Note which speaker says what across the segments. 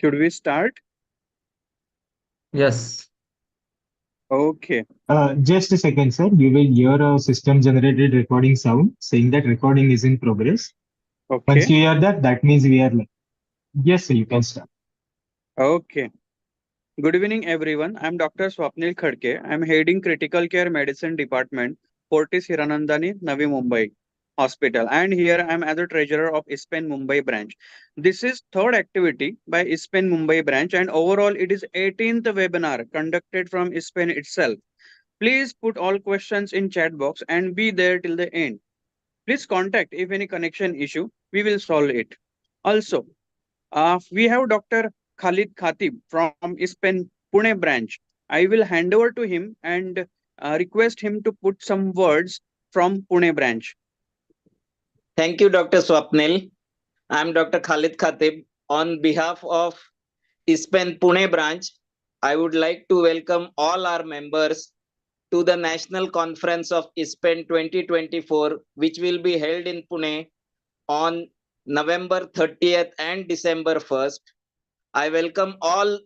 Speaker 1: Should we start?
Speaker 2: Yes.
Speaker 1: Okay.
Speaker 3: Just a second, sir. You will hear a system-generated recording sound saying that recording is in progress. Once
Speaker 1: Okay.
Speaker 3: you hear that, that means we are live. Yes, sir, you can start.
Speaker 1: Okay. Good evening, everyone. I'm Dr. Swapnil Khadke. I'm heading Critical Care Medicine Department, Fortis Hiranandani, Navi Mumbai Hospital. And here I'm as a treasurer of ISPEN Mumbai branch. This is third activity by ISPEN Mumbai branch, and overall it is 18th webinar conducted from ISPEN itself. Please put all questions in chat box and be there till the end. Please contact if any connection issue. We will solve it. Also, we have Dr. Khalid Khatib from ISPEN Pune branch. I will hand over to him and request him to put some words from Pune branch.
Speaker 4: Thank you, Dr. Swapnil. I'm Dr. Khalid Khatib. On behalf of ISPEN Pune branch, I would like to welcome all our members to the National Conference of ISPEN 2024, which will be held in Pune on November 30th and December 1st. I welcome all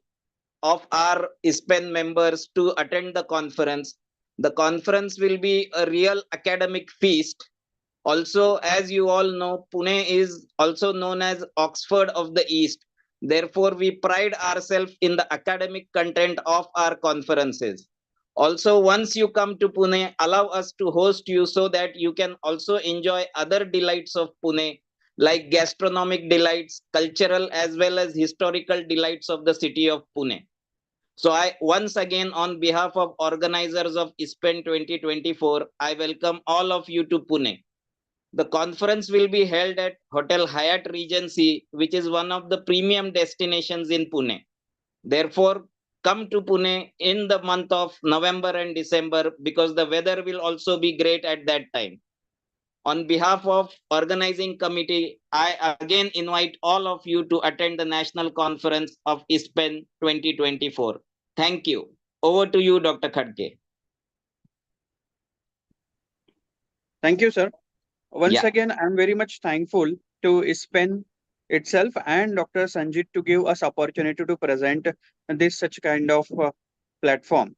Speaker 4: of our ISPEN members to attend the conference. The conference will be a real academic feast. Also, as you all know, Pune is also known as Oxford of the East. Therefore, we pride ourselves in the academic content of our conferences. Also, once you come to Pune, allow us to host you so that you can also enjoy other delights of Pune, like gastronomic delights, cultural as well as historical delights of the city of Pune. So I once again, on behalf of organizers of ISPEN 2024, I welcome all of you to Pune. The conference will be held at Hotel Hyatt Regency, which is one of the premium destinations in Pune. Therefore, come to Pune in the month of November and December because the weather will also be great at that time. On behalf of organizing committee, I again invite all of you to attend the national conference of ISPEN 2024. Thank you. Over to you, Dr. Khadke.
Speaker 1: Thank you, sir. Once
Speaker 4: Yeah.
Speaker 1: again, I'm very much thankful to ISPEN itself and Dr. Sanjit to give us opportunity to present this such kind of platform.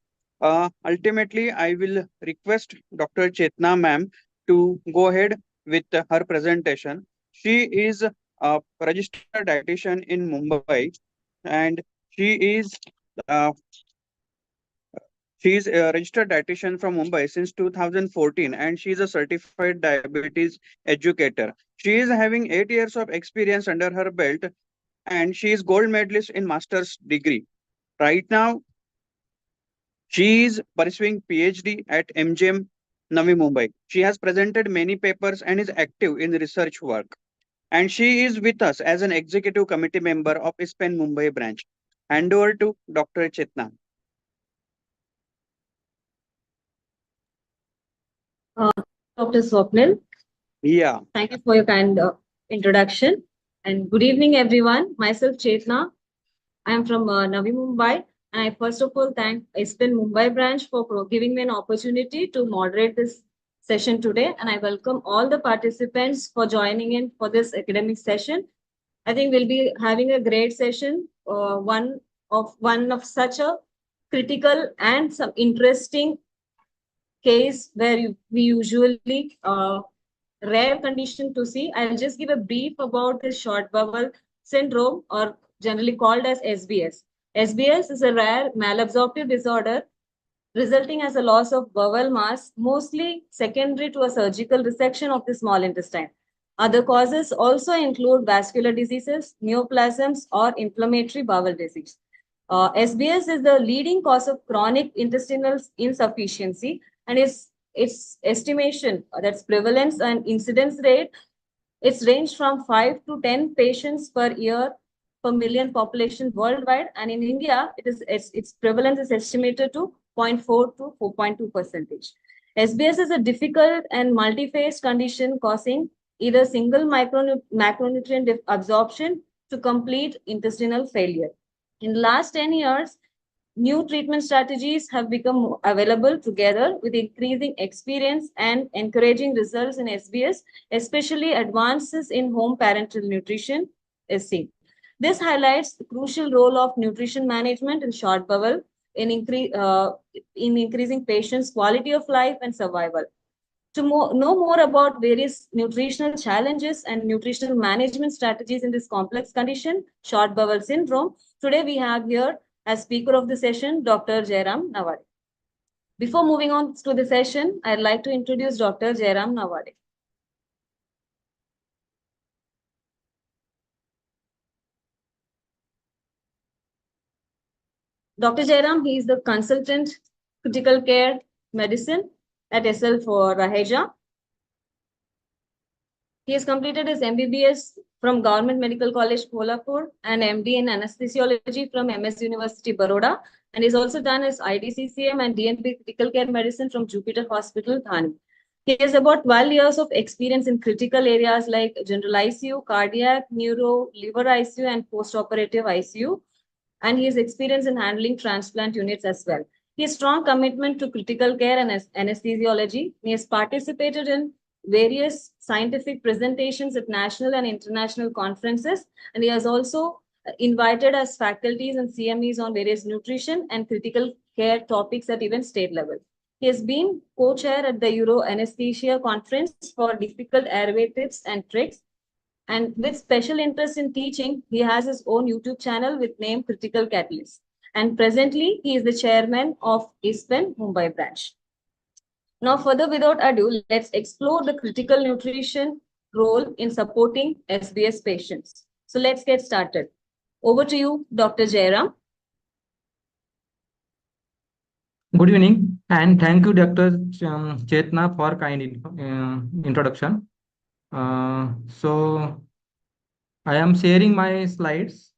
Speaker 1: Ultimately, I will request Dr. Chetna ma'am to go ahead with her presentation. She is a registered dietitian in Mumbai, and she is uh, she is a registered dietitian from Mumbai since 2014, and she is a certified diabetes educator. She is having 8 years of experience under her belt, and she is gold medalist in master's degree. Right now, she is pursuing PhD at MGM Navi Mumbai. She has presented many papers and is active in research work. And she is with us as an executive committee member of ISPEN Mumbai branch. Hand over to Dr. Chetna.
Speaker 5: Dr. Swapnil,
Speaker 1: Yeah.
Speaker 5: thank you for your kind introduction. And good evening, everyone. Myself, Chetna. I am from Navi Mumbai. And I first of all thank ISPEN Mumbai branch for giving me an opportunity to moderate this session today. And I welcome all the participants for joining in for this academic session. I think we'll be having a great session, one of such a critical and some interesting case where we usually rare condition to see. I'll just give a brief about this short bowel syndrome, or generally called as SBS. SBS is a rare malabsorptive disorder resulting as a loss of bowel mass, mostly secondary to a surgical resection of the small intestine. Other causes also include vascular diseases, neoplasms, or inflammatory bowel disease. SBS is the leading cause of chronic intestinal insufficiency, and its estimation, that's prevalence and incidence rate, it's ranged from 5 to 10 patients per year per million population worldwide, and in India, its prevalence is estimated to 0.4 to 4.2 percentage. SBS is a difficult and multi-phase condition causing either single macronutrient absorption to complete intestinal failure. In the last 10 years, new treatment strategies have become available together with increasing experience and encouraging results in SBS, especially advances in home parenteral nutrition is seen. This highlights the crucial role of nutrition management in short bowel in increasing patients' quality of life and survival. To know more about various nutritional challenges and nutritional management strategies in this complex condition, short bowel syndrome, today we have here as speaker of the session, Dr. Jairam Nawade. Before moving on to the session, I'd like to introduce Dr. Jairam Nawade. Dr. Jairam, he is the consultant critical care medicine at SL for Raheja. He has completed his MBBS from Government Medical College, Kolhapur, and MD in anesthesiology from MS University, Baroda, and he's also done his IDCCM and DNP critical care medicine from Jupiter Hospital, Thane. He has about 12 years of experience in critical areas like general ICU, cardiac, neuro, liver ICU, and post-operative ICU. And he has experience in handling transplant units as well. He has strong commitment to critical care and anesthesiology. He has participated in various scientific presentations at national and international conferences, and he has also invited as faculties and CMEs on various nutrition and critical care topics at even state level. He has been co-chair at the Euro Anesthesia Conference for difficult airway tips and tricks. And with special interest in teaching, he has his own YouTube channel with name Critical Catalyst. And presently, he is the chairman of ISPEN Mumbai branch. Now, further without ado, let's explore the critical nutrition role in supporting SBS patients. So let's get started. Over to you, Dr. Jairam.
Speaker 2: Good evening, and thank you, Dr. Chetna, for kind introduction. So I am sharing my slides.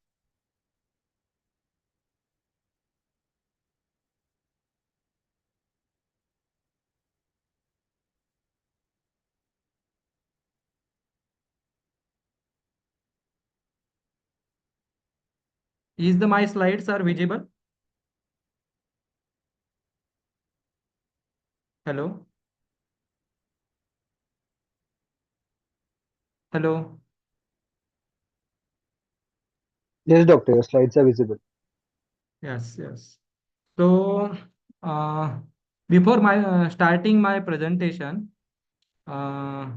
Speaker 2: Is my slides are visible? Hello? Hello?
Speaker 3: Yes, doctor, your slides are visible.
Speaker 2: Yes. So before my starting my presentation, I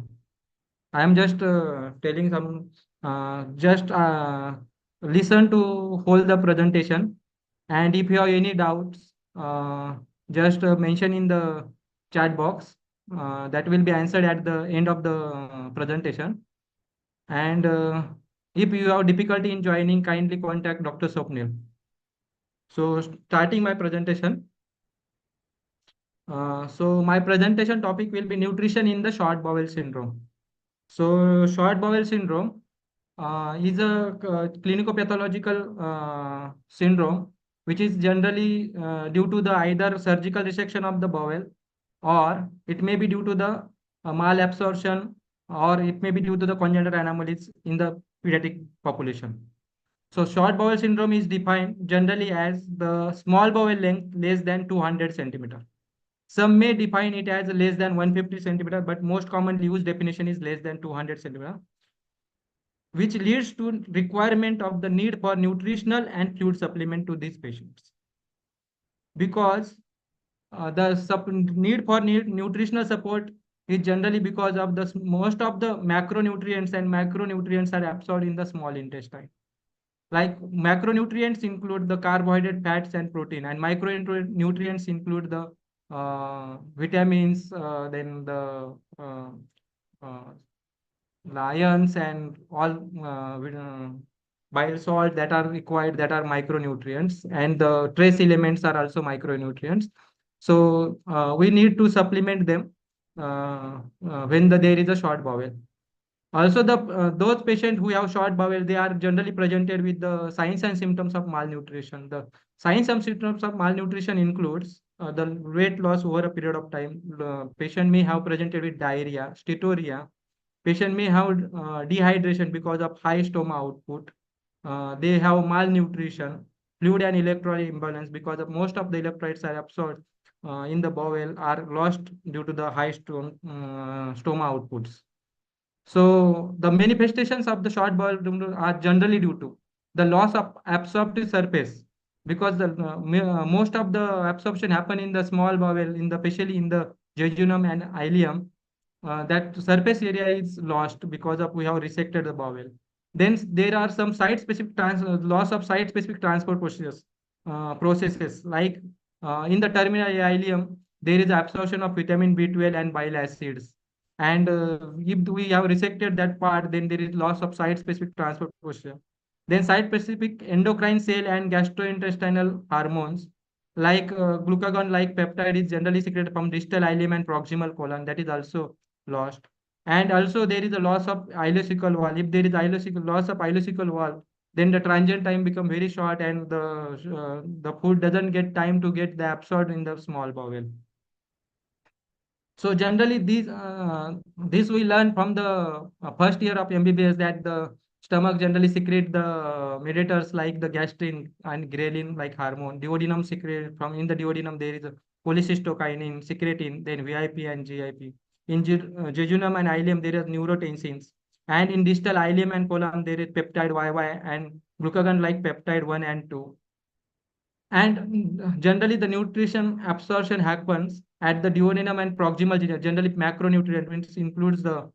Speaker 2: am just telling some just listen to hold the presentation, and if you have any doubts, just mention in the chat box. That will be answered at the end of the presentation. And if you have difficulty in joining, kindly contact Dr. Swapnil. So starting my presentation. So my presentation topic will be nutrition in the short bowel syndrome. So short bowel syndrome is a clinicopathological syndrome which is generally due to the either surgical resection of the bowel, or it may be due to the malabsorption, or it may be due to the congenital anomalies in the pediatric population. So short bowel syndrome is defined generally as the small bowel length less than 200 centimeter. Some may define it as less than 150 centimeter, but most commonly used definition is less than 200 centimeter, which leads to requirement of the need for nutritional and fluid supplement to these patients. Because need for nutritional support is generally because of the most of the macronutrients and macronutrients are absorbed in the small intestine. Like macronutrients include the carbohydrate, fats, and protein, and micronutrients include the vitamins, then the ions and all bile salt that are required, that are micronutrients, and the trace elements are also micronutrients. So we need to supplement them when there is a short bowel. Also, those patients who have short bowel, they are generally presented with the signs and symptoms of malnutrition. The signs and symptoms of malnutrition includes the weight loss over a period of time. The patient may have presented with diarrhea, steatorrhea. Patient may have dehydration because of high stoma output. They have malnutrition, fluid and electrolyte imbalance because of most of the electrolytes are absorbed in the bowel are lost due to the high stoma outputs. So the manifestations of the short bowel are generally due to the loss of absorptive surface, because most of the absorption happen in the small bowel, especially in the jejunum and ileum. That surface area is lost because of we have resected the bowel. Then there are some site-specific loss of site-specific transport processes, like in the terminal ileum, there is absorption of vitamin B12 and bile acids. And if we have resected that part, then there is loss of site-specific transport process. Then site-specific endocrine cell and gastrointestinal hormones, like glucagon-like peptide, is generally secreted from distal ileum and proximal colon. That is also lost. And also there is a loss of ileocecal wall. If there is loss of ileocecal wall, then the transient time become very short, and the food doesn't get time to get the absorbed in the small bowel. So generally, this we learn from the first year of MBBS, that the stomach generally secrete the mediators like the gastrin and ghrelin like hormone. Duodenum secrete from in the duodenum there is a cholecystokinin, secretin, then VIP and GIP. In jejunum and ileum there is neurotensins, and in distal ileum and colon there is peptide YY and glucagon like peptide 1 and 2. And generally, the nutrition absorption happens at the duodenum and proximal region. Generally, macronutrient, which includes the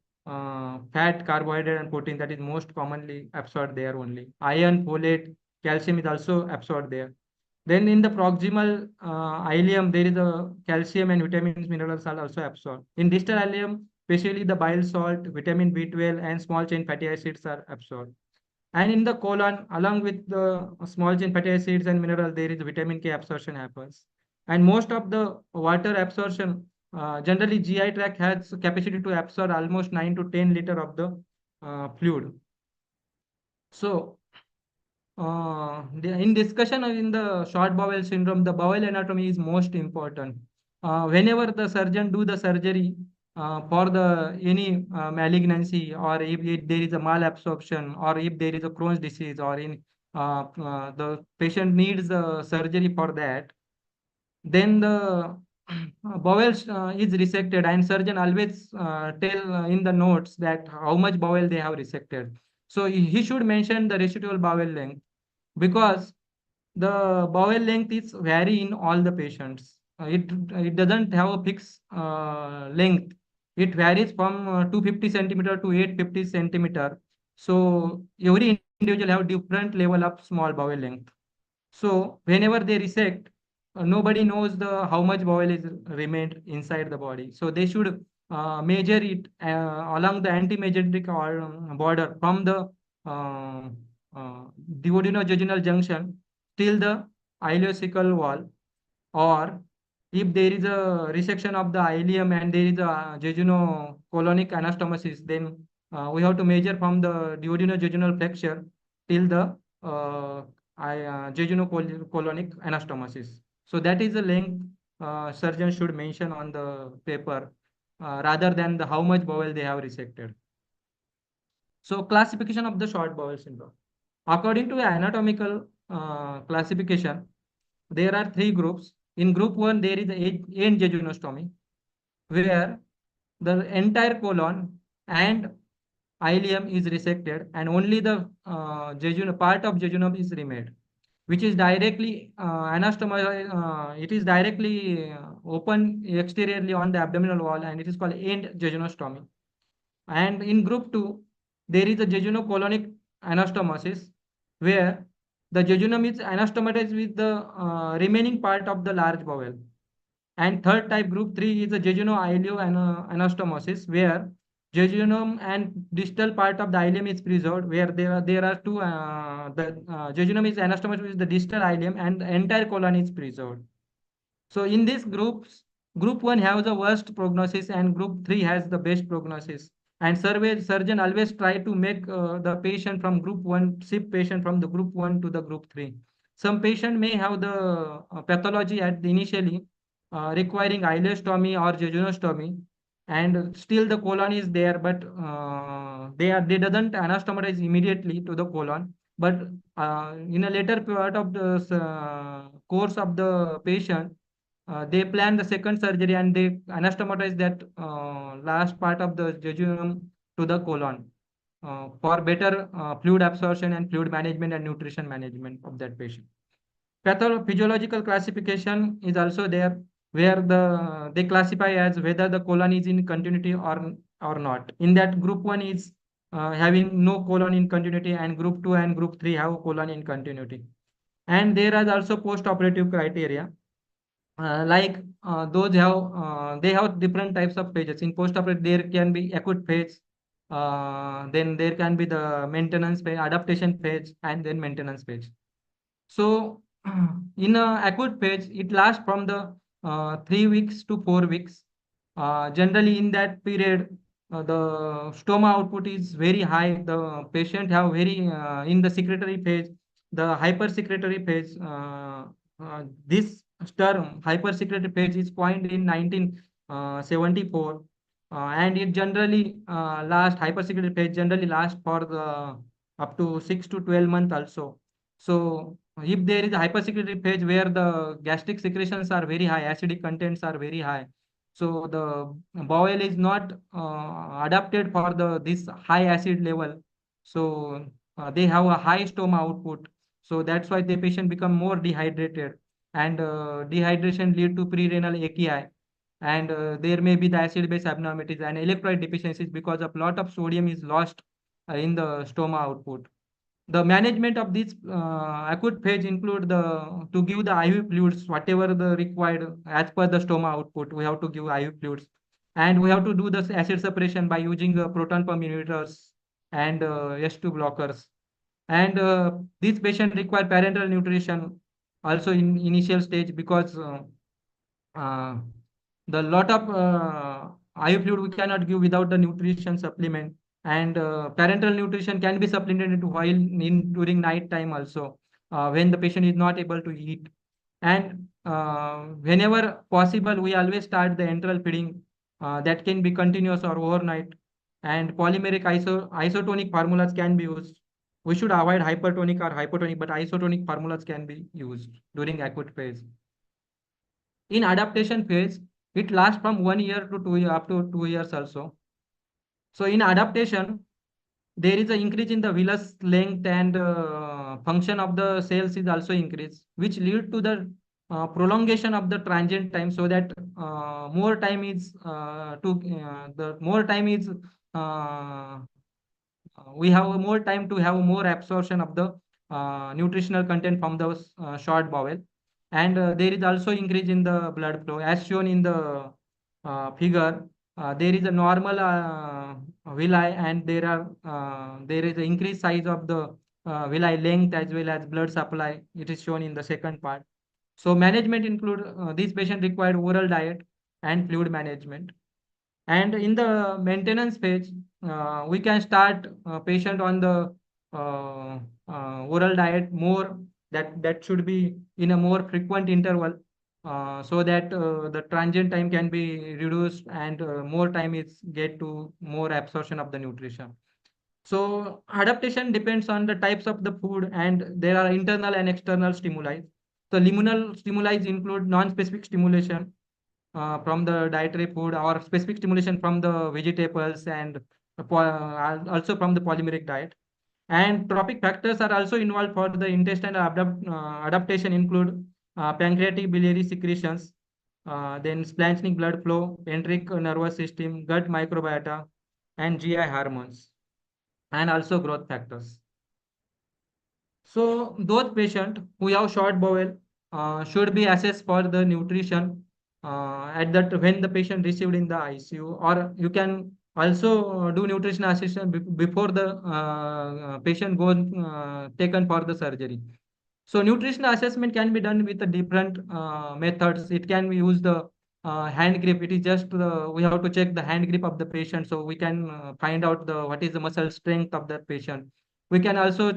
Speaker 2: fat, carbohydrate, and protein, that is most commonly absorbed there only. Iron, folate, calcium is also absorbed there. Then in the proximal ileum, there is a calcium and vitamins, minerals are also absorbed. In distal ileum, especially the bile salt, vitamin B12, and small chain fatty acids are absorbed. And in the colon, along with the small chain fatty acids and mineral, there is vitamin K absorption happens. And most of the water absorption, generally GI tract has capacity to absorb almost 9 to 10 liter of the fluid. So in discussion in the short bowel syndrome, the bowel anatomy is most important. Whenever the surgeon do the surgery for the any malignancy, or if there is a malabsorption, or if there is a Crohn's disease, or in the patient needs surgery for that, then the bowel is resected, and surgeon always tell in the notes that how much bowel they have resected. So he should mention the residual bowel length, because the bowel length is vary in all the patients. It doesn't have a fixed length. It varies from 250 centimeter to 850 centimeter. So every individual have different level of small bowel length. So whenever they resect, nobody knows the how much bowel is remained inside the body. So they should measure it along the antimesenteric border from the uh, duodenojejunal junction till the ileocecal wall, or if there is a resection of the ileum and there is a jejunocolonic anastomosis, then we have to measure from the duodenojejunal flexure till the jejunocolonic anastomosis. So that is the length surgeon should mention on the paper, rather than the how much bowel they have resected. So classification of the short bowel syndrome. According to the anatomical classification, there are three groups. In group 1, there is end jejunostomy, where the entire colon and ileum is resected, and only the part of jejunum is remained, which is directly it is directly open exteriorly on the abdominal wall, and it is called end jejunostomy. And in group 2, there is a jejunocolonic anastomosis, where the jejunum is anastomatized with the remaining part of the large bowel. And third type, group 3, is a jejuno-ileo anastomosis, where jejunum and distal part of the ileum is preserved, where there are two, the jejunum is anastomatized with the distal ileum, and the entire colon is preserved. So in these groups, group 1 has the worst prognosis and group 3 has the best prognosis. And surgeon always try to make the patient from group 1, shift patient from the group 1 to the group 3. Some patient may have the pathology at the initially requiring ileostomy or jejunostomy, and still the colon is there, but they doesn't anastomatize immediately to the colon. But in a later part of the course of the patient, they plan the second surgery and they anastomatize that last part of the jejunum to the colon. for better fluid absorption and fluid management and nutrition management of that patient. Pathophysiological classification is also there, where they classify as whether the colon is in continuity or not. In that, group 1 is having no colon in continuity, and group 2 and group 3 have colon in continuity. And there are also post-operative criteria, they have different types of phases. In post-operative, there can be acute phase, then there can be the maintenance phase, adaptation phase, and then maintenance phase. So in a acute phase, it lasts from the 3 weeks to 4 weeks. Generally, in that period, the stoma output is very high. The patient have very in the secretory phase, the hypersecretory phase. This term hypersecretory phase is coined in 1974, and it generally hypersecretory phase generally lasts for the up to 6 to 12 months also. So if there is a hypersecretory phase where the gastric secretions are very high, acidic contents are very high, so the bowel is not adapted for this high acid level. So they have a high stoma output. So that's why the patient become more dehydrated, and dehydration lead to pre-renal AKI, and there may be the acid-base abnormalities and electrolyte deficiencies because a lot of sodium is lost in the stoma output. The management of this acute phase include to give the IV fluids, whatever the required as per the stoma output. We have to give IV fluids, and we have to do the acid separation by using proton pump inhibitors and S2 blockers. And this patient require parenteral nutrition also in initial stage, because uh, the lot of IV fluid we cannot give without the nutrition supplement, and parenteral nutrition can be supplemented while during night time also, when the patient is not able to eat. And whenever possible, we always start the enteral feeding, that can be continuous or overnight. And polymeric isotonic formulas can be used. We should avoid hypertonic or hypotonic, but isotonic formulas can be used during acute phase. In adaptation phase, it lasts from 1 year to 2 year up to 2 years also. So in adaptation, there is an increase in the villus length, and function of the cells is also increased, which lead to the prolongation of the transient time, so that more time is the more time is we have more time to have more absorption of the nutritional content from the short bowel. And there is also increase in the blood flow as shown in the figure. There is a normal villi, and there is an increased size of the villi length as well as blood supply. It is shown in the second part. So management include these patients required oral diet and fluid management. And in the maintenance phase, we can start patient on the oral diet more. That should be in a more frequent interval, so that the transient time can be reduced, and more time is get to more absorption of the nutrition. So adaptation depends on the types of the food, and there are internal and external stimuli. So liminal stimuli include non-specific stimulation from the dietary food, or specific stimulation from the vegetables, and also from the polymeric diet. And trophic factors are also involved for the intestinal adaptation, include pancreatic biliary secretions, then splanchnic blood flow, enteric nervous system, gut microbiota, and GI hormones, and also growth factors. So those patients who have short bowel should be assessed for the nutrition at that when the patient received in the ICU, or you can also do nutrition assessment before the patient goes taken for the surgery. So nutrition assessment can be done with the different methods. It can be used the hand grip. It is just we have to check the hand grip of the patient, so we can find out what is the muscle strength of that patient. We can also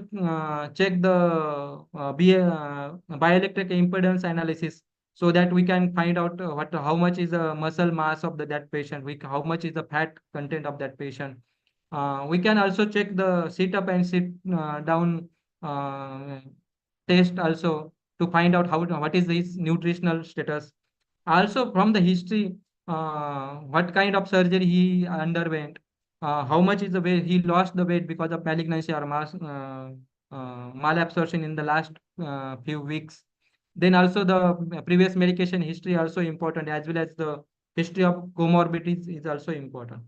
Speaker 2: check the bioelectric impedance analysis, so that we can find out how much is the muscle mass of that patient, how much is the fat content of that patient. We can also check the sit up and sit down test also, to find out what is his nutritional status. Also from the history, what kind of surgery he underwent, how much is the weight he lost the weight because of malignancy or malabsorption in the last few weeks. Then also the previous medication history also important, as well as the history of comorbidities is also important.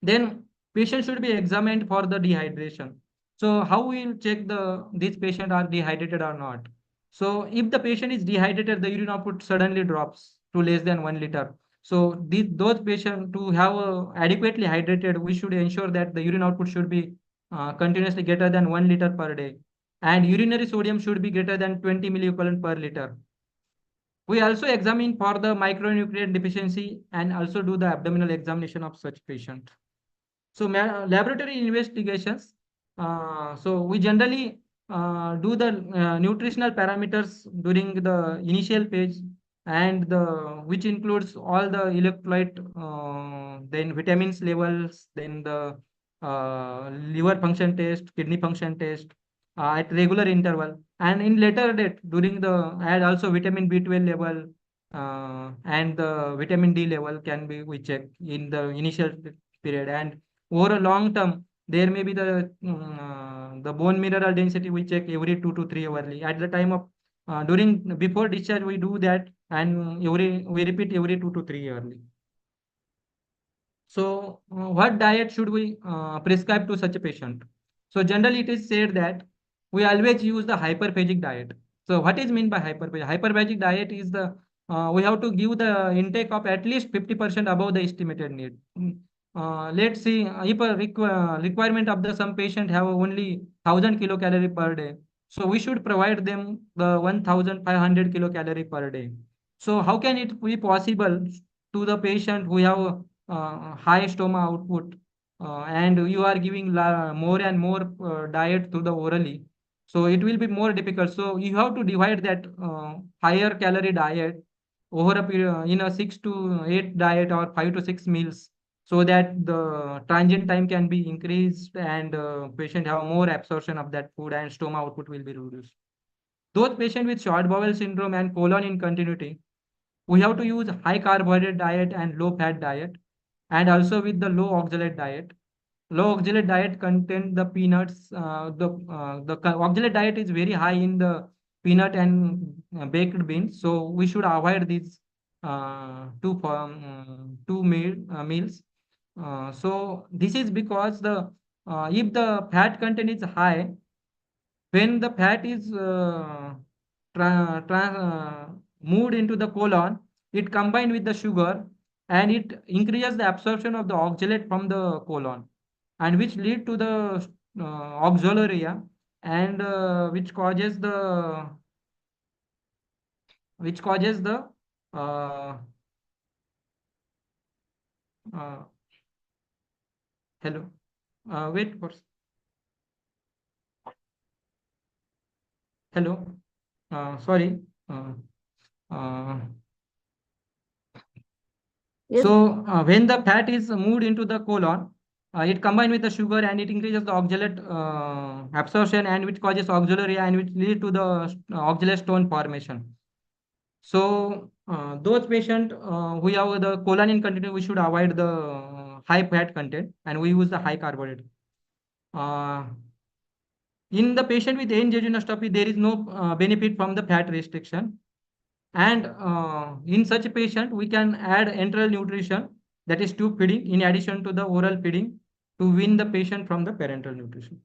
Speaker 2: Then patient should be examined for the dehydration. So how we will check these patient are dehydrated or not? So if the patient is dehydrated, the urine output suddenly drops to less than 1 liter. So those patients to have adequately hydrated, we should ensure that the urine output should be continuously greater than 1 liter per day, and urinary sodium should be greater than 20 milliequivalent per liter. We also examine for the micronutrient deficiency and also do the abdominal examination of such patient. So laboratory investigations. So we generally do the nutritional parameters during the initial phase, and which includes all the electrolyte, then vitamins levels, then the liver function test, kidney function test at regular interval. And in later date during the add also vitamin B12 level and the vitamin D level can be we check in the initial period. And over a long term, there may be the bone mineral density we check every 2 to 3 hourly. At the time of during before discharge, we do that, and we repeat every 2 to 3 hourly. So, what diet should we prescribe to such a patient? So, generally, it is said that we always use the hyperphagic diet. So, what is meant by hyperphagic? Hyperphagic diet is we have to give the intake of at least 50% above the estimated need. Let's see if a requirement of the some patient have only 1,000 kilocalorie per day. So, we should provide them the 1,500 kilocalorie per day. So, how can it be possible to the patient who have high stoma output and you are giving more and more diet to the orally, so it will be more difficult. So you have to divide that higher calorie diet over a period in a 6 to 8 diet or 5 to 6 meals, so that the transient time can be increased and patient have more absorption of that food and stoma output will be reduced. Those patients with short bowel syndrome and colon incontinuity, we have to use high carbohydrate diet and low fat diet, and also with the low oxalate diet. Low oxalate diet contain the peanuts. Oxalate diet is very high in the peanut and baked beans, so we should avoid these meals. So this is because the if the fat content is high, when the fat is moved into the colon, it combined with the sugar and it increases the absorption of the oxalate from the colon, and which lead to the oxaluria, and which causes the uh, uh, hello wait for hello sorry uh, uh,
Speaker 5: Yes.
Speaker 2: So when the fat is moved into the colon, it combined with the sugar and it increases the oxalate absorption, and which causes oxaluria and which lead to the oxalate stone formation. So those patients who have the colon incontinent, we should avoid the high fat content and we use the high carbohydrate. Uh, in the patient with angiogenostomy, there is no benefit from the fat restriction. And in such a patient, we can add enteral nutrition, that is tube feeding, in addition to the oral feeding to wean the patient from the parenteral nutrition.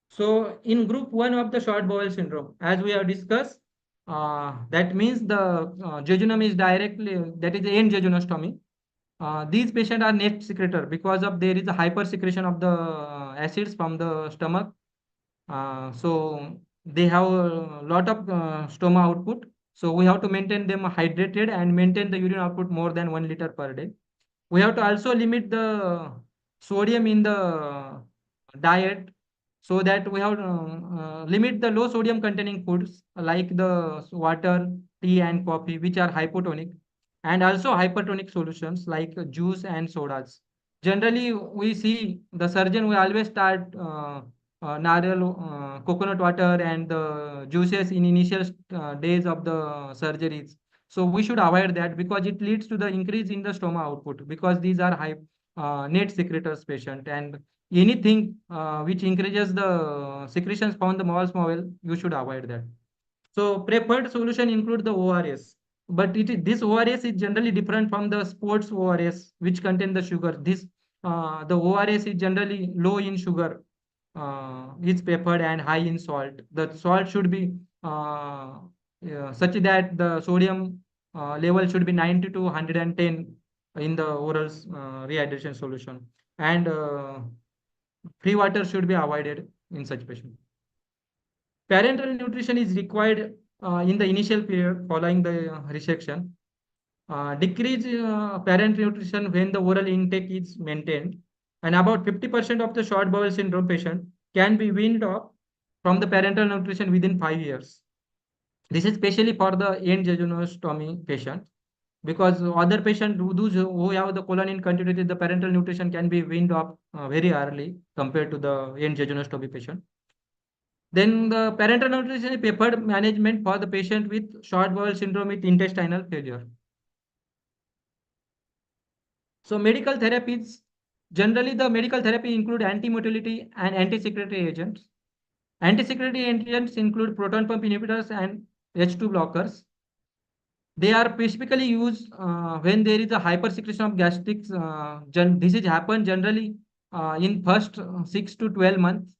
Speaker 2: So in group 1 of the short bowel syndrome, as we have discussed, that means the jejunum is directly, that is angiogenestomy. These patients are net secretor because of there is a hyper secretion of the acids from the stomach. So they have a lot of stoma output. So we have to maintain them hydrated and maintain the urine output more than 1 liter per day. We have to also limit the sodium in the diet, so that we have to limit the low sodium containing foods like the water, tea and coffee, which are hypotonic, and also hypertonic solutions like juice and sodas. Generally, we see the surgeon will always start nariyal, coconut water and the juices in initial days of the surgeries. So we should avoid that because it leads to the increase in the stoma output, because these are net secretors patient, and anything which increases the secretions found the bowel, you should avoid that. So preferred solution include the ORS, but this ORS is generally different from the sports ORS, which contain the sugar. The ORS is generally low in sugar, is preferred, and high in salt. The salt should be such that the sodium level should be 90 to 110 in the oral rehydration solution, and free water should be avoided in such patient. Parenteral nutrition is required in the initial period following the resection. Decrease parent nutrition when the oral intake is maintained, and about 50% of the short bowel syndrome patient can be weaned off from the parenteral nutrition within 5 years. This is especially for the end jejunostomy patient, because other patient who have the colon in continuity, the parenteral nutrition can be weaned off very early compared to the end jejunostomy patient. Then the parenteral nutrition is preferred management for the patient with short bowel syndrome with intestinal failure. So medical therapies, generally the medical therapy include anti-motility and anti-secretory agents. Anti-secretory agents include proton pump inhibitors and H2 blockers. They are specifically used when there is a hypersecretion of gastrics. This is happen generally in first 6 to 12 months.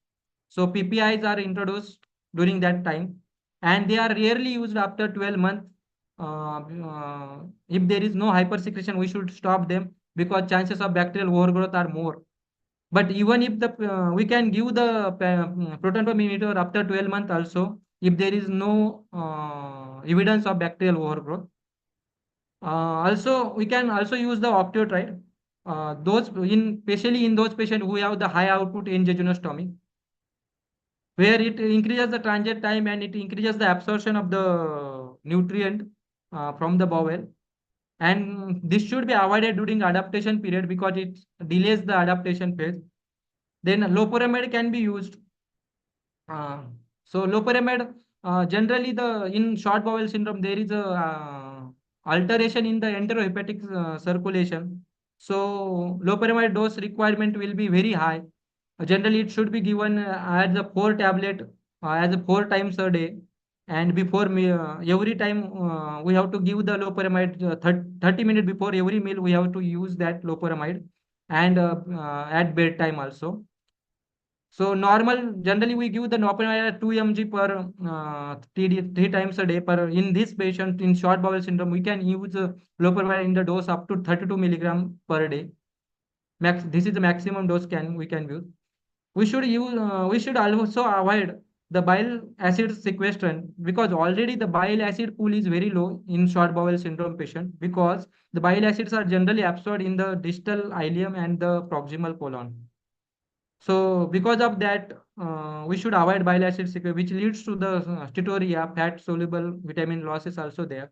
Speaker 2: So PPIs are introduced during that time, and they are rarely used after 12 months. If there is no hypersecretion, we should stop them because chances of bacterial overgrowth are more. But even if we can give the proton pump inhibitor after 12 months also, if there is no evidence of bacterial overgrowth. Also, we can also use the octreotide. Especially in those patients who have the high output in jejunostomy, where it increases the transit time and it increases the absorption of the nutrient from the bowel. And this should be avoided during adaptation period because it delays the adaptation phase. Then loperamide can be used. So loperamide, generally in short bowel syndrome, there is a alteration in the enterohepatic circulation. So loperamide dose requirement will be very high. Generally, it should be given as a 4 tablet as a 4 times a day. And before every time we have to give the loperamide 30 minutes before every meal, we have to use that loperamide, and at bedtime also. So generally we give the loperamide at 2 mg per 3 times a day. In this patient in short bowel syndrome, we can use loperamide in the dose up to 32 milligram per day. This is the maximum dose we can use. We should also avoid the bile acid sequestration, because already the bile acid pool is very low in short bowel syndrome patient, because the bile acids are generally absorbed in the distal ileum and the proximal colon. So because of that, we should avoid bile acid sequestration, which leads to the steatorrhea, fat soluble vitamin loss is also there.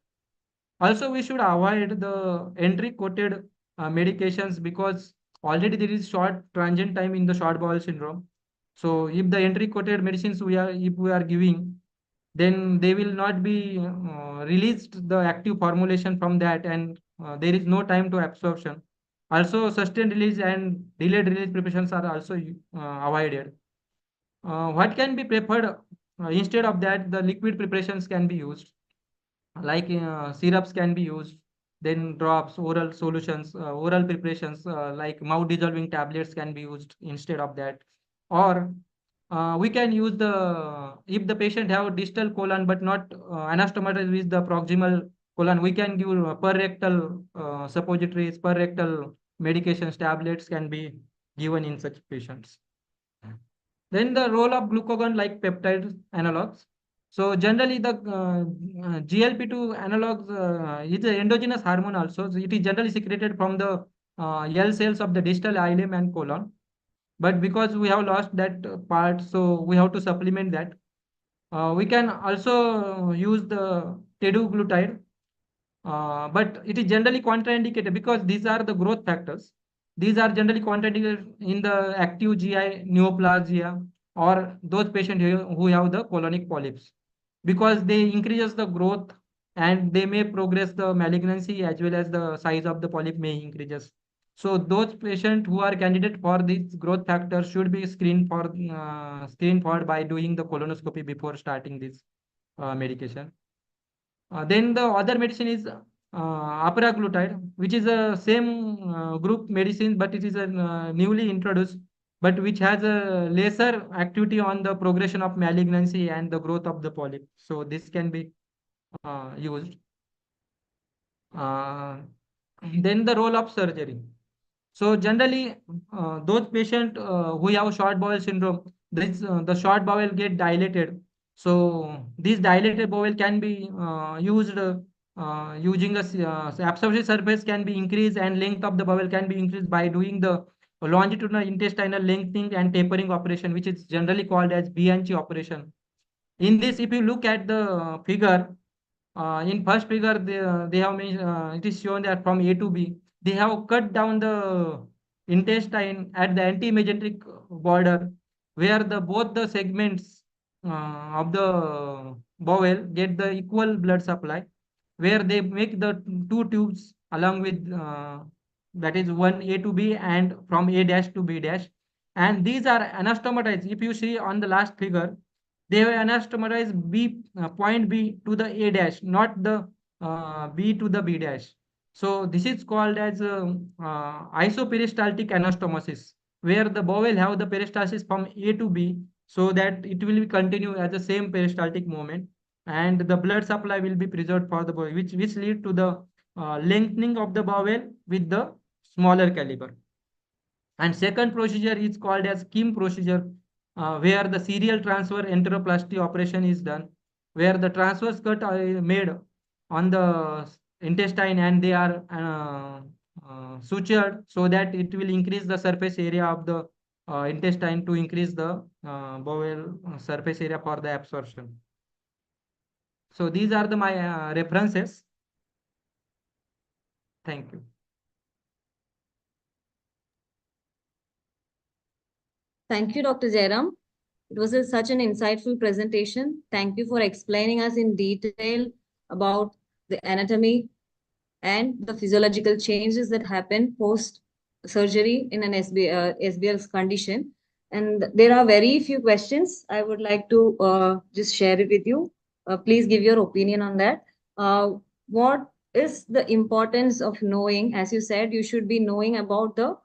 Speaker 2: Also, we should avoid the entry coated medications, because already there is short transient time in the short bowel syndrome. So if the entry coated medicines if we are giving, then they will not be released the active formulation from that, and there is no time to absorption. Also, sustained release and delayed release preparations are also avoided. What can be preferred instead of that? The liquid preparations can be used, like syrups can be used, then drops, oral solutions, oral preparations like mouth dissolving tablets can be used instead of that. Or we can use if the patient have distal colon but not anastomosis with the proximal colon, we can give per rectal suppositories, per rectal medications, tablets can be given in such patients. Then the role of glucagon like peptide analogs. So generally the GLP-2 analogs is an endogenous hormone also. So it is generally secreted from the L cells of the distal ileum and colon. But because we have lost that part, so we have to supplement that. We can also use the teduglutide, but it is generally contraindicated because these are the growth factors. These are generally contraindicated in the active GI neoplasia or those patients who have the colonic polyps, because they increases the growth and they may progress the malignancy as well as the size of the polyp may increases. So those patients who are candidate for these growth factors should be screened for by doing the colonoscopy before starting this medication. Then the other medicine is apraglutide, which is a same group medicine, but it is a newly introduced, but which has a lesser activity on the progression of malignancy and the growth of the polyp. So this can be used. Uh, then the role of surgery. So generally, those patients who have short bowel syndrome, the short bowel get dilated. So this dilated bowel can be used using absorption surface can be increased and length of the bowel can be increased by doing the longitudinal intestinal lengthening and tapering operation, which is generally called as BNC operation. In this, if you look at the figure, in first figure, they have it is shown that from A to B, they have cut down the intestine at the antimesenteric border, where the both the segments of the bowel get the equal blood supply, where they make the two tubes along with that is one A to B and from A dash to B dash, and these are anastomatized. If you see on the last figure, they have anastomatized B point B to the A dash, not the B to the B dash. So this is called as isoperistaltic anastomosis, where the bowel have the peristalsis from A to B, so that it will continue as the same peristaltic movement, and the blood supply will be preserved for the bowel, which lead to the lengthening of the bowel with the smaller caliber. And second procedure is called as Kim procedure, where the serial transfer enteroplasty operation is done, where the transverse cut are made on the intestine and they are sutured so that it will increase the surface area of the intestine to increase the bowel surface area for the absorption. So these are my references. Thank you.
Speaker 5: Thank you, Dr. Jairam. It was such an insightful presentation. Thank you for explaining us in detail about the anatomy and the physiological changes that happen post surgery in an SBL's condition. And there are very few questions. I would like to just share it with you. Please give your opinion on that. What is the importance of knowing, as you said, you should be knowing about the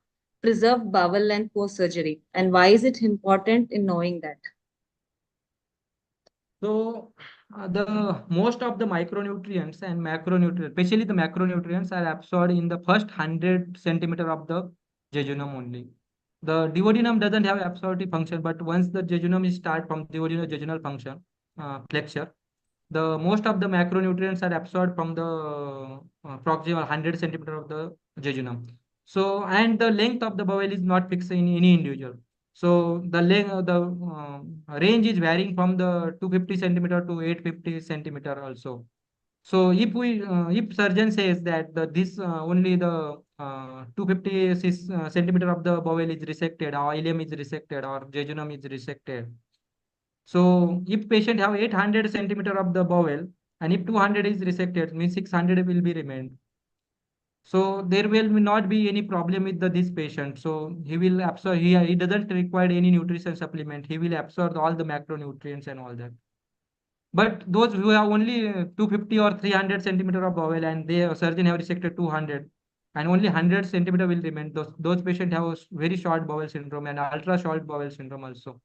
Speaker 5: preserved bowel length post surgery, and why is it important in knowing that?
Speaker 2: So the most of the micronutrients and macronutrients, especially the macronutrients, are absorbed in the first 100 centimeter of the jejunum only. The duodenum doesn't have absorptive function, but once the jejunum is start from duodenal jejunal function flexure, the most of the macronutrients are absorbed from the proximal 100 centimeter of the jejunum. So, and the length of the bowel is not fixed in any individual. So the range is varying from the 250 centimeter to 850 centimeter also. So if surgeon says that this only the 250 centimeter of the bowel is resected, or ileum is resected, or jejunum is resected. So if patient have 800 centimeter of the bowel, and if 200 is resected, means 600 will be remained. So there will not be any problem with this patient. So he will absorb, he doesn't require any nutrition supplement. He will absorb all the macronutrients and all that. But those who have only 250 or 300 centimeter of bowel and the surgeon have resected 200 and only 100 centimeter will remain, those patients have a very short bowel syndrome and ultra short bowel syndrome also.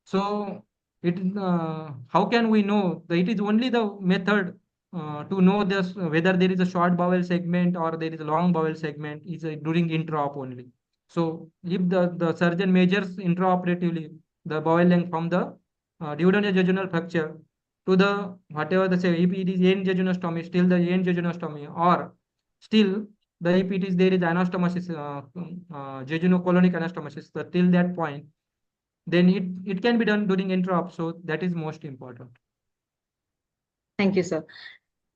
Speaker 2: So how can we know that it is only the method to know this whether there is a short bowel segment or there is a long bowel segment is during intraop only. So if the surgeon measures intraoperatively the bowel length from the duodenal jejunal fracture to the whatever the say, if it is end jejunostomy, still the end jejunostomy, or still the if it is there is anastomosis, jejunocolonic anastomosis, till that point, then it can be done during intraop. So that is most important.
Speaker 5: Thank you, sir.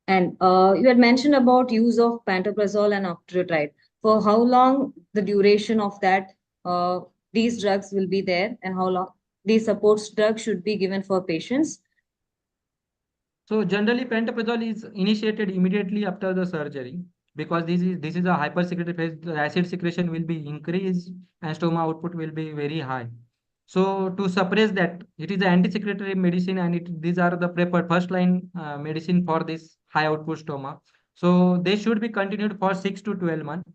Speaker 5: And you had mentioned about use of pantoprazole and octreotide. For how long the duration of that these drugs will be there, and how long these supports drugs should be given for patients?
Speaker 2: So generally pantoprazole is initiated immediately after the surgery, because this is a hypersecretory phase. The acid secretion will be increased and stoma output will be very high. So to suppress that, it is the anti-secretory medicine, and these are the preferred first line medicine for this high output stoma. So they should be continued for 6 to 12 months.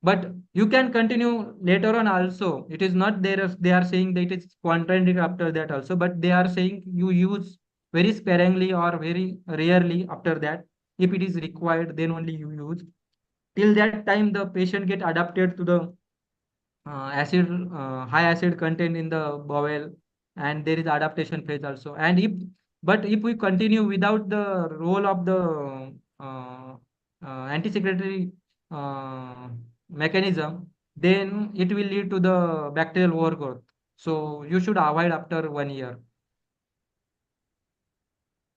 Speaker 2: But you can continue later on also. It is not there. They are saying that it is contraindicated after that also, but they are saying you use very sparingly or very rarely after that. If it is required, then only you use. Till that time, the patient get adapted to the high acid content in the bowel, and there is adaptation phase also. But if we continue without the role of the anti-secretory uh, mechanism, then it will lead to the bacterial overgrowth. So you should avoid after 1 year.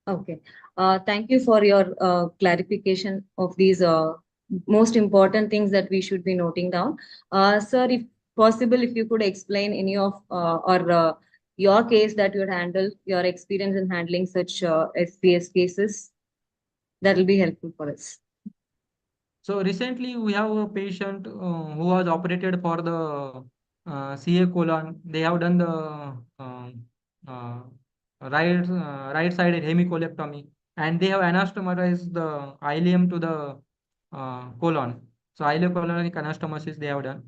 Speaker 5: Okay. Thank you for your clarification of these most important things that we should be noting down. Sir, if possible, if you could explain any of or your case that you had handled, your experience in handling such SPS cases, that will be helpful for us.
Speaker 2: So recently we have a patient who was operated for the CA colon. They have done the uh, right sided hemicolectomy, and they have anastomatized the ileum to the colon. So ileocolonic anastomosis they have done.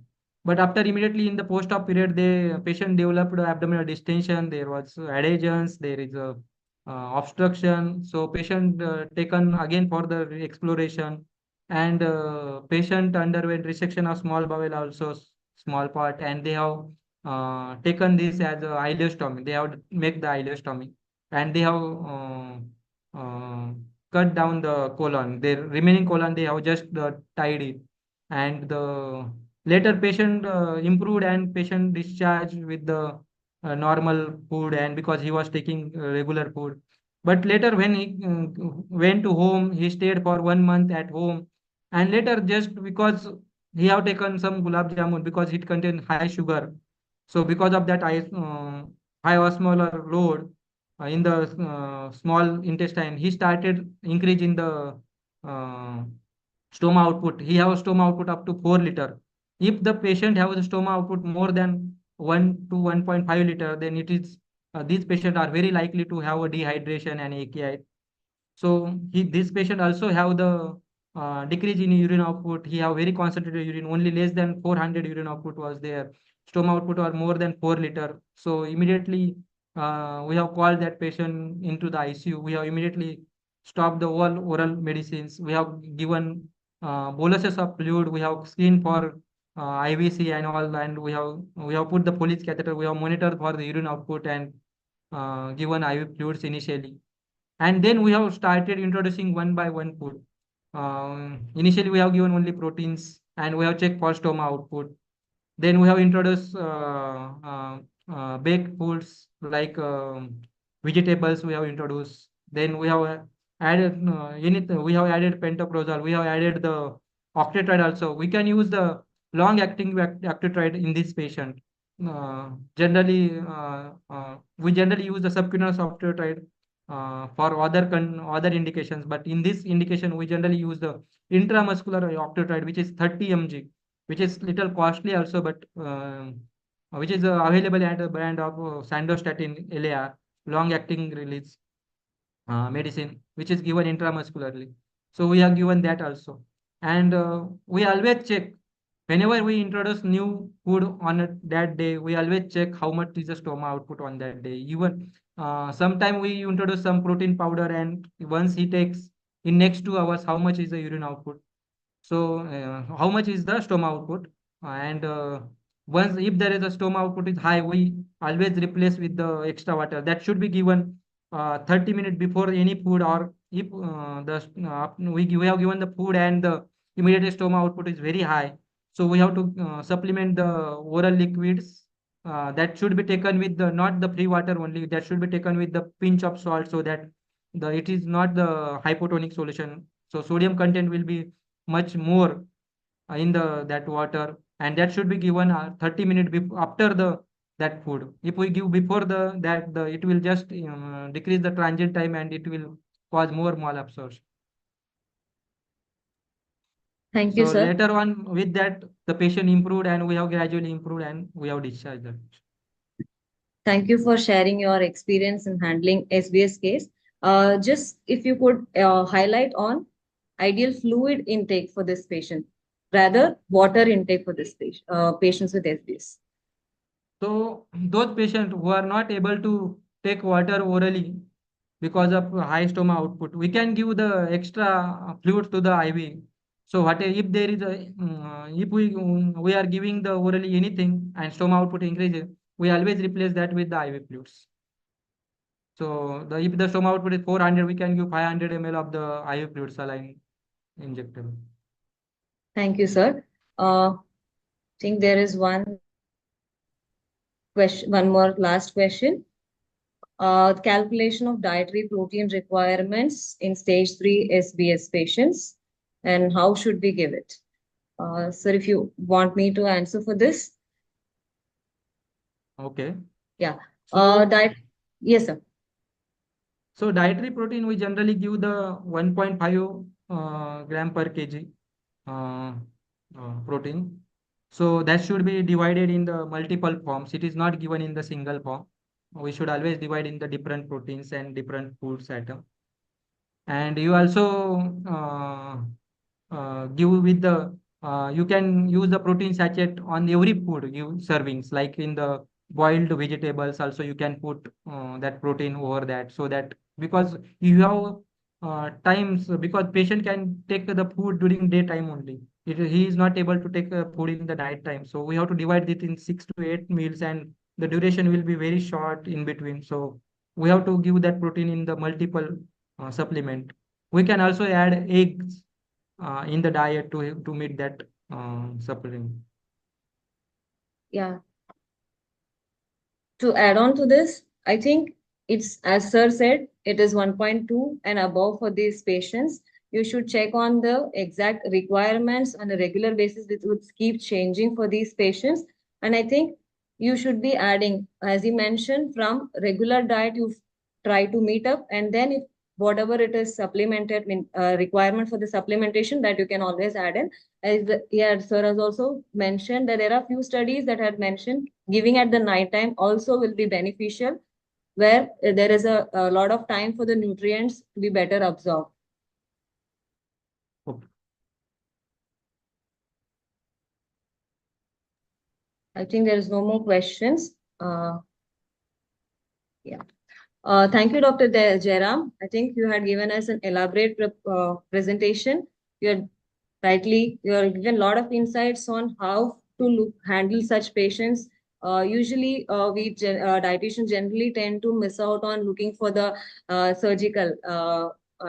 Speaker 2: But after immediately in the post-op period, the patient developed abdominal distension. There was adhesions. There is a obstruction. So patient taken again for the exploration, and patient underwent resection of small bowel also small part, and they have taken this as a ileostomy. They have make the ileostomy, and they have uh, cut down the colon. Their remaining colon they have just tied it, and the later patient improved, and patient discharged with the normal food, and because he was taking regular food. But later when he went to home, he stayed for 1 month at home, and later just because he have taken some gulab jamun because it contained high sugar, so because of that high osmolar load in the small intestine, he started increase in the uh, stoma output. He have a stoma output up to 4 liter. If the patient has a stoma output more than 1 to 1.5 liter, then it is these patients are very likely to have a dehydration and AKI. So this patient also have the decrease in urine output. He have very concentrated urine, only less than 400 urine output was there. Stoma output or more than 4 liter. So immediately we have called that patient into the ICU. We have immediately stopped the all oral medicines. We have given boluses of fluid. We have screened for IVC and all, and we have put the Foley's catheter. We have monitored for the urine output and given IV fluids initially, and then we have started introducing one by one food. Initially, we have given only proteins, and we have checked for stoma output. Then we have introduced baked foods like vegetables. We have introduced. Then we have added anything. We have added pantoprazole. We have added the octreotide also. We can use the long-acting octreotide in this patient. We generally use the subcutaneous octreotide for other indications, but in this indication, we generally use the intramuscular octreotide, which is 30 mg, which is little costly also, but which is available at a brand of Sandostatin LAR, long-acting release medicine, which is given intramuscularly. So we have given that also, and we always check whenever we introduce new food on that day. We always check how much is the stoma output on that day. Even sometime we introduce some protein powder, and once he takes in next 2 hours, how much is the urine output? So, how much is the stoma output? And once if there is a stoma output is high, we always replace with the extra water. That should be given 30 minutes before any food, or if we have given the food and the immediate stoma output is very high, so we have to supplement the oral liquids. That should be taken with the not the free water only. That should be taken with the pinch of salt, so that it is not the hypotonic solution. So sodium content will be much more in the that water, and that should be given 30 minutes after the that food. If we give before the it will just decrease the transit time, and it will cause more malabsorption.
Speaker 5: Thank you,
Speaker 2: So
Speaker 5: sir.
Speaker 2: later on, with that, the patient improved and we have gradually improved and we have discharged them.
Speaker 5: Thank you for sharing your experience in handling SBS case. Just if you could highlight on ideal fluid intake for this patient, rather water intake for this patient, patients with SBS.
Speaker 2: So those patients who are not able to take water orally because of high stomach output, we can give the extra fluid to the IV. So what if there is a if we are giving the orally anything and stomach output increases, we always replace that with the IV fluids. So if the stomach output is 400, we can give 500 ml of the IV fluid saline injectable.
Speaker 5: Thank you, sir. I think there is one question, one more last question. Calculation of dietary protein requirements in stage 3 SBS patients, and how should we give it? Sir, if you want me to answer for this.
Speaker 2: Okay.
Speaker 5: Yeah.
Speaker 2: So,
Speaker 5: Diet. Yes, sir.
Speaker 2: so dietary protein, we generally give the 1.5 gram per kg protein. So that should be divided in the multiple forms. It is not given in the single form. We should always divide in the different proteins and different foods item. And you also give with the you can use the protein sachet on every food give servings, like in the boiled vegetables also you can put that protein over that, so that because you have times, because patient can take the food during daytime only, he is not able to take food in the night time, so we have to divide it in 6 to 8 meals and the duration will be very short in between, so we have to give that protein in the multiple supplement. We can also add eggs in the diet to meet that supplement.
Speaker 5: Yeah. To add on to this, I think it's, as sir said, it is 1.2 and above for these patients. You should check on the exact requirements on a regular basis, which would keep changing for these patients. And I think you should be adding, as you mentioned, from regular diet, you try to meet up, and then if whatever it is supplemented, requirement for the supplementation, that you can always add in. As yeah, sir has also mentioned that there are few studies that had mentioned giving at the night time also will be beneficial, where there is a lot of time for the nutrients to be better absorbed.
Speaker 2: Okay.
Speaker 5: I think there is no more questions. Yeah. Thank you, Dr. Jairam. I think you had given us an elaborate presentation. You had you are given a lot of insights on how to handle such patients. Usually, dietitians generally tend to miss out on looking for the surgical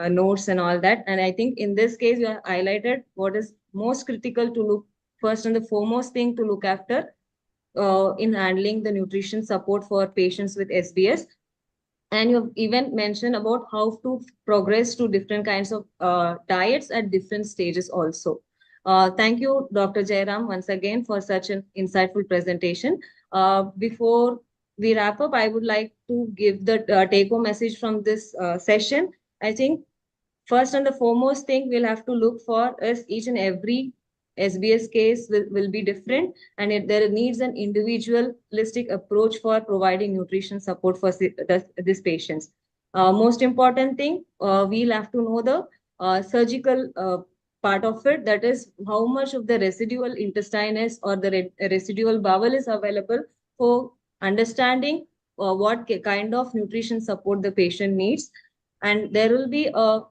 Speaker 5: notes and all that. And I think in this case, you have highlighted what is most critical to look first and the foremost thing to look after in handling the nutrition support for patients with SBS. And you've even mentioned about how to progress to different kinds of diets at different stages also. Thank you, Dr. Jairam, once again for such an insightful presentation. Before we wrap up, I would like to give the take-home message from this session. I think first and the foremost thing we'll have to look for is each and every SBS case will be different, and there needs an individualistic approach for providing nutrition support for these patients. Most important thing, we'll have to know the surgical part of it, that is how much of the residual intestine is or the residual bowel is available for understanding what kind of nutrition support the patient needs. And there will be a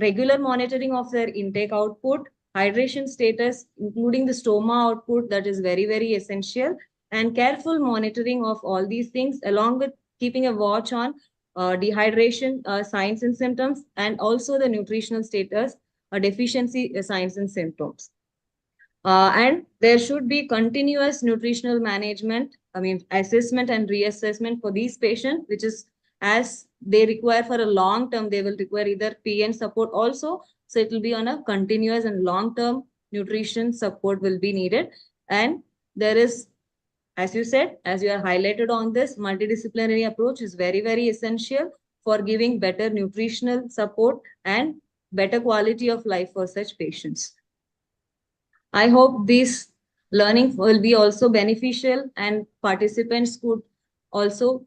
Speaker 5: regular monitoring of their intake output, hydration status, including the stoma output, that is very, very essential, and careful monitoring of all these things, along with keeping a watch on dehydration signs and symptoms, and also the nutritional status, deficiency signs and symptoms. And there should be continuous nutritional management, assessment and reassessment for these patients, which is as they require for a long term, they will require either PN support also. So it will be on a continuous and long term nutrition support will be needed. And there is, as you said, as you are highlighted on this, multidisciplinary approach is very, very essential for giving better nutritional support and better quality of life for such patients. I hope this learning will be also beneficial and participants could also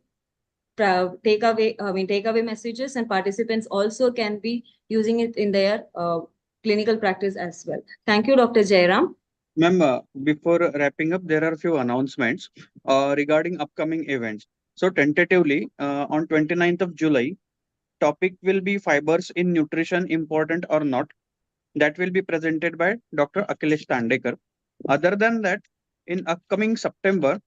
Speaker 5: take away messages, and participants also can be using it in their clinical practice as well. Thank you, Dr. Jairam.
Speaker 1: Ma'am, before wrapping up, there are a few announcements regarding upcoming events. So tentatively, on 29th of July, topic will be fibers in nutrition important or not. That will be presented by Dr. Akhilesh Tandekar. Other than that, in upcoming September,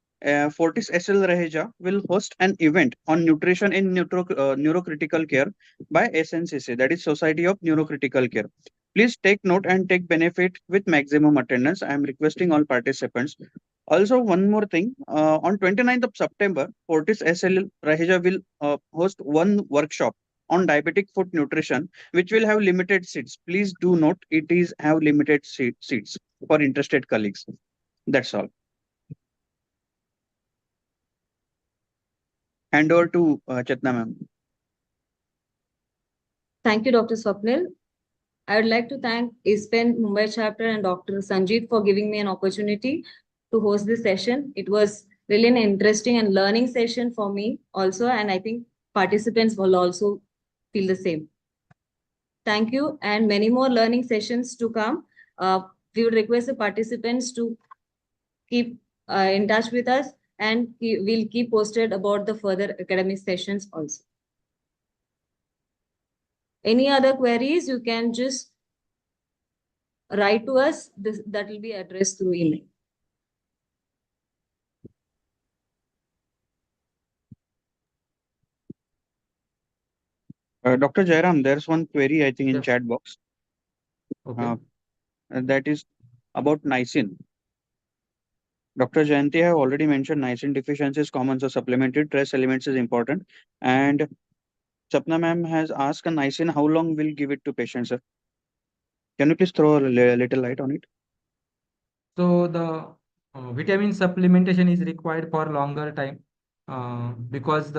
Speaker 1: Fortis SL Raheja will host an event on nutrition in neurocritical care by SNCC, that is Society of Neurocritical Care. Please take note and take benefit with maximum attendance. I am requesting all participants. Also, one more thing, on 29th of September, Fortis SL Raheja will host one workshop on diabetic food nutrition, which will have limited seats. Please do note it is have limited seats for interested colleagues. That's all. Hand over to Chetna ma'am.
Speaker 5: Thank you, Dr. Swapnil. I would like to thank ISPEN Mumbai chapter and Dr. Sanjeev for giving me an opportunity to host this session. It was really an interesting and learning session for me also, and I think participants will also feel the same. Thank you, and many more learning sessions to come. We would request the participants to keep in touch with us, and we'll keep posted about the further academic sessions also. Any other queries, you can just write to us. That will be addressed through email.
Speaker 1: Dr. Jairam, there's one query I think in
Speaker 2: Yes.
Speaker 1: chat box.
Speaker 2: Okay.
Speaker 1: That is about niacin. Dr. Jayanti have already mentioned niacin deficiency is common, so supplementary trace elements is important. And Sapna ma'am has asked niacin, how long will give it to patients, sir? Can you please throw a little light on it?
Speaker 2: So the vitamin supplementation is required for longer time because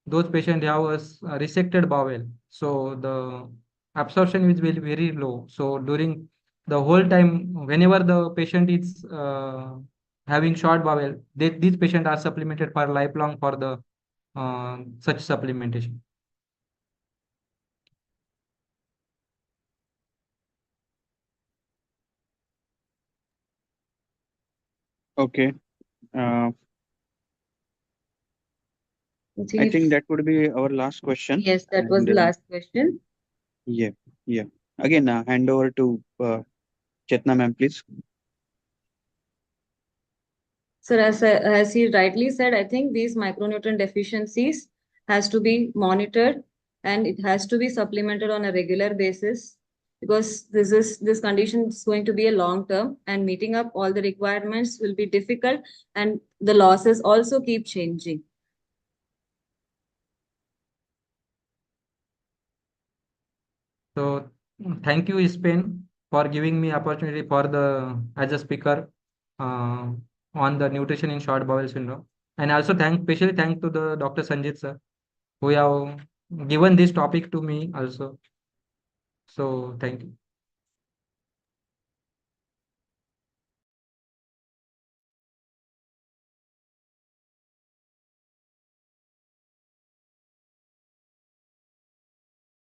Speaker 2: those patients have a resected bowel, so the absorption is very low. So during the whole time, whenever the patient is having short bowel, these patients are supplemented for lifelong for the such supplementation.
Speaker 1: Okay. I
Speaker 5: if-
Speaker 1: think that would be our last question.
Speaker 5: Yes, that was the
Speaker 1: And,
Speaker 5: last question.
Speaker 1: Yeah, yeah. Again, hand over to Chetna ma'am, please.
Speaker 5: So as he rightly said, I think these micronutrient deficiencies has to be monitored, and it has to be supplemented on a regular basis, because this condition is going to be a long term, and meeting up all the requirements will be difficult, and the losses also keep changing.
Speaker 2: So thank you, Spain, for giving me opportunity for the as a speaker uh, on the nutrition in short bowel syndrome. And also especially thank to the Dr. Sanjit sir, who have given this topic to me also. So thank you.